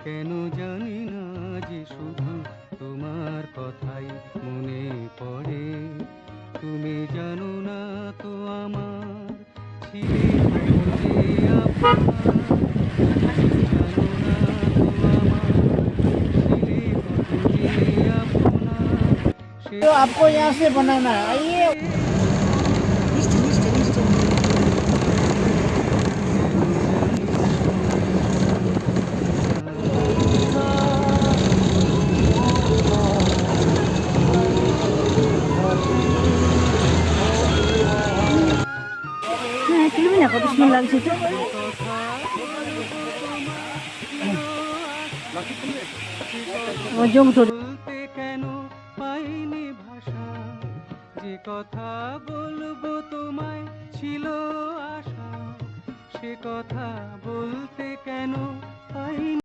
কেন জানি না যে শুধু তোমার কথাই মনে পড়ে। তুমি জানো না তো আমার ছিলে কত যে আপন, জানো না তো আমার ছিলে কত যে আপনা, সে तो आपको यहाँ से बनाना है, आइए। মিষ্টি মিষ্টি মিষ্টি। কেন জানি না। হ্যাঁ, কিনবি না? কত সুন্দর লাগছে তো। কথা বলবো তোমায় ছিল আশা, সে কথা আমার জম ধরে। বলতে কেন পাইনি ভাষা, যে কথা বলবো তোমায় ছিল আশা, সে কথা বলতে কেন পাইনি